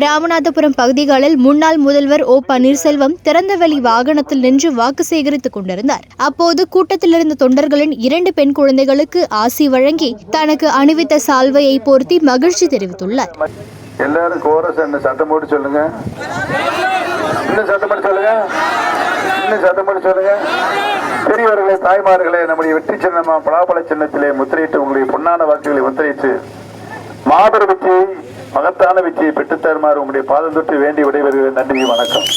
ராமநாதபுரம் பகுதிகளில் முன்னாள் முதல்வர் ஓ பன்னீர்செல்வம் திறந்தவெளி வாகனத்தில் நின்று வாக்கு சேகரித்துக் கொண்டிருந்தார். அப்போது கூட்டத்தில் இருந்த தொண்டர்களின் 2 பெண் குழந்தைகளுக்கு ஆசி வழங்கி தனக்கு அணிவித்த சால்வையை போர்த்தி மகிழ்ச்சி தெரிவித்துள்ளார். எல்லாரும் கோரஸ் என்ன சத்தம் போட்டு சொல்லுங்க, இன்னும் சத்தம் போட்டு சொல்லுங்க, இன்னும் சத்தம் போட்டு சொல்லுங்க. பெரியவர்களே, தாய்மார்களே, நம்முடைய வெற்றி சின்னமா பலாப்பழ சின்னத்திலே முத்திரையிட்டு உங்களுடைய பொன்னான வாக்குகளை முத்திரையிட்டு மாபெரும் வெற்றியை, மகத்தான வெற்றியை பெற்றுத் தருமாறு உங்களுடைய பாதம் தொட்டு வேண்டி விடைபெறுகிறேன். நன்றி, வணக்கம்.